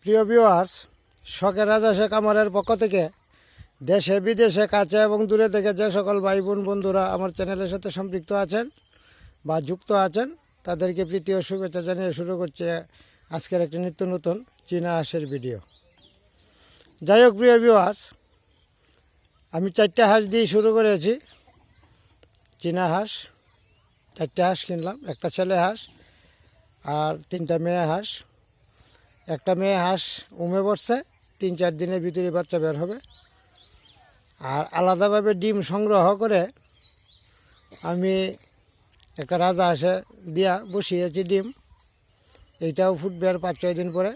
প্রিয় ভিউয়ার্স, শখের রাজা শেখ আমারের পক্ষ থেকে দেশে বিদেশে কাছে এবং দূরে থেকে যে সকল ভাই বোন বন্ধুরা আমার চ্যানেলের সাথে সম্পৃক্ত আছেন বা যুক্ত আছেন তাদেরকে প্রীতি ও শুভেচ্ছা জানিয়ে শুরু করছে আজকের একটি নিত্য নতুন চীনা হাঁসের ভিডিও। যাই হোক প্রিয় ভিউয়ার্স, আমি 4টা হাঁস দিয়ে শুরু করেছি। চীনা হাঁস 4টা হাঁস কিনলাম, একটা ছেলে হাঁস আর 3টা মেয়ে হাঁস। একটা মেয়ে হাঁস উমে পড়ছে, 3-4 দিনের ভিতরে বাচ্চা বের হবে। আর আলাদাভাবে ডিম সংগ্রহ করে আমি একটা রাজা হাঁসে দিয়া বসিয়েছি ডিম। এইটাও ফুটবে আর 5-6 দিন পরে।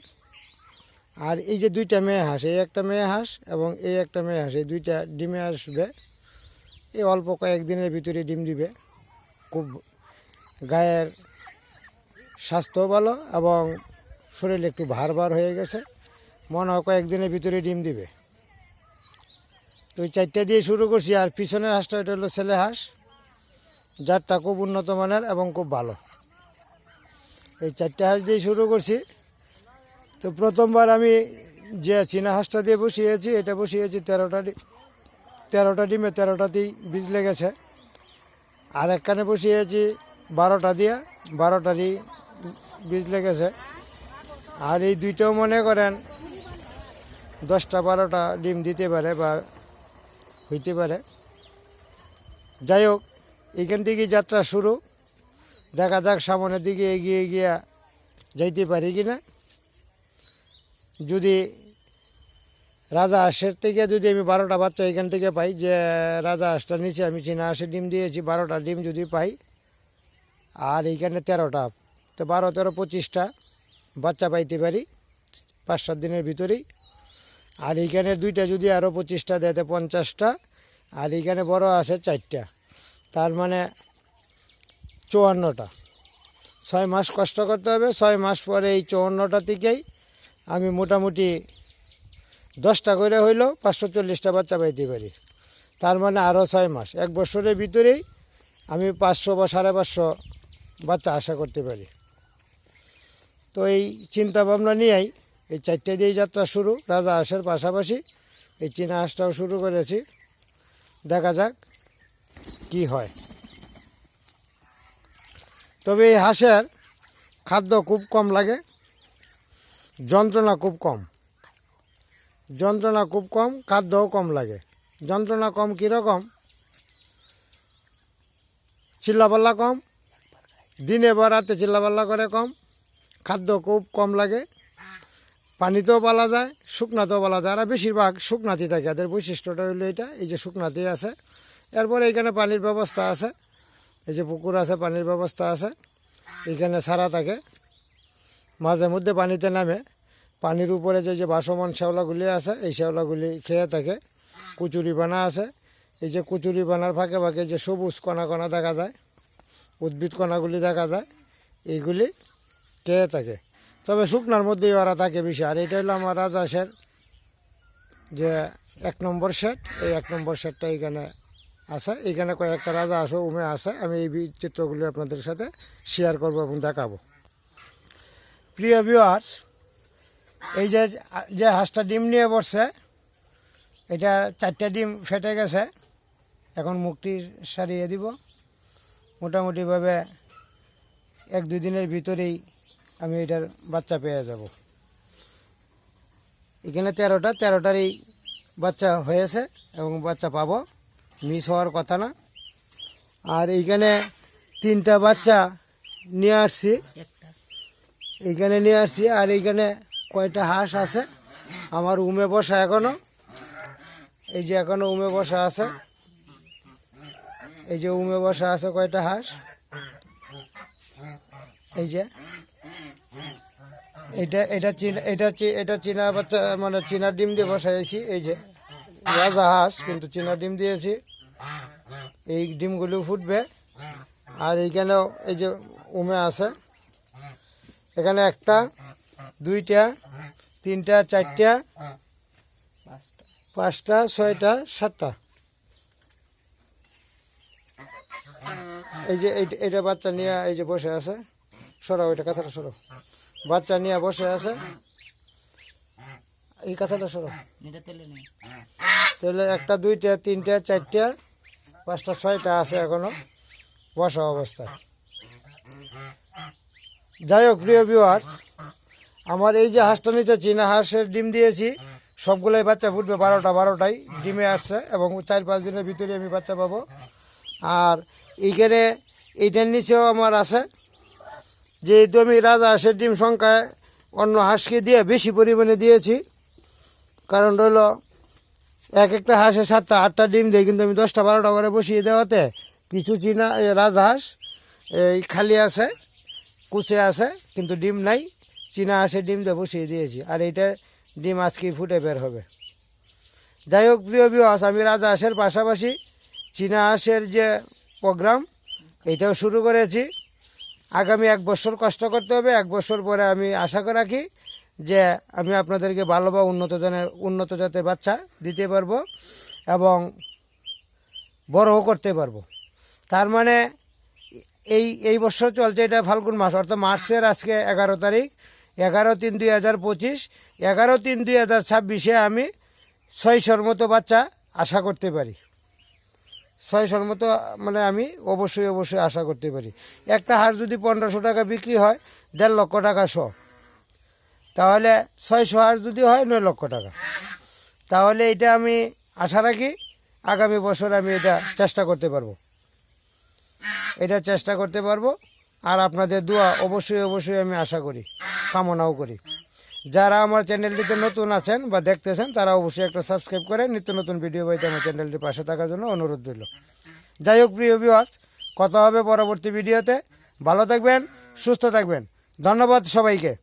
আর এই যে 2টা মেয়ে হাঁস, এই একটা মেয়ে হাঁস এবং এই একটা মেয়ে হাঁস, এই 2টা ডিমে আসবে। এই অল্প কয়েকদিনের ভিতরে ডিম দিবে। খুব গায়ের স্বাস্থ্য ভালো এবং শরীর একটু ভার হয়ে গেছে, মনে হয় কয়েকদিনের ভিতরে ডিম দিবে। তো ওই 4টা দিয়ে শুরু করছি। আর পিছনের হাঁসটা এটা হলো ছেলে হাঁস, জাতটা খুব উন্নত মানের এবং খুব ভালো। এই 4টা হাঁস দিয়ে শুরু করছি। তো প্রথমবার আমি যে চীনা হাঁসটা দিয়ে বসিয়েছি, এটা বসিয়েছি 13টা ডিমে 13টাতেই বীজ লেগেছে। আর একখানে বসিয়েছি 12টা দিয়ে, 12টারই বীজ লেগেছে। আর এই 2টাও মনে করেন 10টা-12টা ডিম দিতে পারে বা হইতে পারে। যাই হোক, এইখান থেকেই যাত্রা শুরু। দেখা যাক সামনের দিকে এগিয়ে গিয়া যাইতে পারি কি না। যদি রাজা হাঁসের থেকে যদি আমি 12টা বাচ্চা এখান থেকে পাই, যে রাজা হাঁসটার নিচে আমি চীনা হাঁসের ডিম দিয়েছি, 12টা ডিম যদি পাই, আর এইখানে 13টা, তো 12-13-25টা বাচ্চা পাইতে পারি 5-7 দিনের ভিতরেই। আর এইখানে 2টা যদি আরও 25টা দেয় তো 50টা। আর এইখানে বড় আছে 4টা, তার মানে 54টা। 6 মাস কষ্ট করতে হবে। 6 মাস পরে এই 54টা থেকেই আমি মোটামুটি 10টা করে হইলেও 540টা বাচ্চা পাইতে পারি। তার মানে আরও 6 মাস, 1 বছরের ভিতরেই আমি 500 বা 550 বাচ্চা আশা করতে পারি। তো এই চিন্তা ভাবনা নিয়েই এই 4টা দিয়েই যাত্রা শুরু। রাজা হাঁসের পাশাপাশি এই চীনা হাঁসটাও শুরু করেছি। দেখা যাক কি হয়। তবে এই হাঁসের খাদ্য খুব কম লাগে, যন্ত্রণা খুব কম। খাদ্যও কম লাগে। যন্ত্রণা কম কীরকম? চিল্লাপাল্লা কম, দিনে বা রাতে চিল্লাপাল্লা করে কম। খাদ্য খুব কম লাগে। পানিতেও পালা যায়, শুকনাতেও পালা যায়। আর বেশিরভাগ শুকনাতেই থাকে। এদের বৈশিষ্ট্যটা হলো এটা, এই যে শুকনাতেই আছে। এরপরে এইখানে পানির ব্যবস্থা আছে, এই যে পুকুর আছে, পানির ব্যবস্থা আছে। এইখানে ছাড়া থাকে, মাঝে মধ্যে পানিতে নামে। পানির উপরে যে ভাসমান শ্যাওলাগুলি আছে, এই শ্যাওলাগুলি খেয়ে থাকে। কচুরি পানা আছে, এই যে কচুরি পানার ফাঁকে ফাঁকে যে সবুজ কণা কণা দেখা যায়, উদ্ভিদ কণাগুলি দেখা যায়, এইগুলি খেয়ে থাকে। তবে শুকনার মধ্যেই ওরা থাকে বেশি। আর এটা হলো আমার রাজহাঁসের যে 1 নম্বর সেট। এই 1 নম্বর সেটটা এইখানে আছে। এইখানে কয়েকটা রাজহাঁসও উমে আছে। আমি এই চিত্রগুলি আপনাদের সাথে শেয়ার করব এবং দেখাবো। প্রিয় ভিউয়ার্স, এই যে হাঁসটা ডিম নিয়ে বসছে, এটা 4টা ডিম ফেটে গেছে। এখন মুখটি সারিয়ে দিব। মোটামুটিভাবে 1-2 দিনের ভিতরেই আমি এটার বাচ্চা পেয়ে যাব। এখানে 13টারই বাচ্চা হয়েছে এবং বাচ্চা পাবো, মিস হওয়ার কথা না। আর এইখানে 3টা বাচ্চা নিয়ে আসছি, আর এইখানে কয়টা হাঁস আছে আমার উমে বসা এখনো। এই যে এখনো উমে বসা আছে, এই যে উমে বসা আছে কয়টা হাঁস। এই যে এটা চীনা বাচ্চা, মানে চীনা ডিম দিয়ে বসাইছি। এই যে রাজা হাঁস, কিন্তু চীনা ডিম দিয়েছি। এই ডিমগুলো ফুটবে। আর এইখানেও এই যে উমে আছে। এখানে 1টা, 2টা, 3টা, 4টা, 5টা, 6টা, 7টা। এই যে এটা বাচ্চা নিয়ে এই যে বসে আছে। সরাও, এটা কাছাটা সরাও। বাচ্চা নিয়ে বসে আছে। এই কথাটা সরো এটা তেলে নেই। তাহলে একটা দুইটা তিনটা চারটা পাঁচটা ছয়টা আছে এখনো বসা অবস্থায়। যাই হোক প্রিয় ভিউয়ার্স, আমার এই যে হাঁসটা নিচে চীনা হাঁসের ডিম দিয়েছি, সবগুলোই বাচ্চা ফুটবে 12টায় ডিমে আসছে এবং 4-5 দিনের ভিতরে আমি বাচ্চা পাবো। আর এইখানে এইটার নিচেও আমার আছে, যেহেতু আমি রাজা হাঁসের ডিম সংখ্যায় অন্য হাঁসকে দিয়ে বেশি পরিমাণে দিয়েছি, কারণ রইল এক একটা হাঁসে 7টা-8টা ডিম দেয়, কিন্তু আমি 10টা-12টা করে বসিয়ে দেওয়াতে কিছু চীনা রাজহাঁস এই খালি আছে, কুচে আছে, কিন্তু ডিম নাই। চীনা হাঁসের ডিম দিয়ে বসিয়ে দিয়েছি, আর এইটা ডিম আজকেই ফুটে বের হবে। যাই হোক প্রিয় ভিউয়ার্স, আমি রাজা হাঁসের পাশাপাশি চীনা হাঁসের যে প্রোগ্রাম এইটাও শুরু করেছি। আগামী 1 বছর কষ্ট করতে হবে, 1 বছর পরে আমি আশা করে রাখি যে আমি আপনাদেরকে ভালো বা উন্নত জাতের বাচ্চা দিতে পারবো এবং বড়ও করতে পারবো। তার মানে এই বছর চলছে, এটা ফাল্গুন মাস, অর্থাৎ মার্চের আজকে 11 তারিখ, 11/3/2025, 11/3/2026 আমি 600-র মতো বাচ্চা আশা করতে পারি। 600-র মতো মানে আমি অবশ্যই আশা করতে পারি। একটা হাঁস যদি 1500 টাকা বিক্রি হয়, 1.5 লক্ষ টাকা শো, তাহলে 600 হাঁস যদি হয় 9 লক্ষ টাকা। তাহলে এটা আমি আশা রাখি আগামী বছর আমি এটা চেষ্টা করতে পারবো। আর আপনাদের দোয়া অবশ্যই আমি আশা করি, কামনাও করি। যারা আমার চ্যানেলটিতে নতুন আছেন বা দেখতেছেন, তারা অবশ্যই একটা সাবস্ক্রাইব করে নিত্য নতুন ভিডিও পাইতে আমার চ্যানেলটির পাশে থাকার জন্য অনুরোধ রইল। যাই হোক প্রিয় ভিউয়ার্স, কথা হবে পরবর্তী ভিডিওতে। ভালো থাকবেন, সুস্থ থাকবেন। ধন্যবাদ সবাইকে।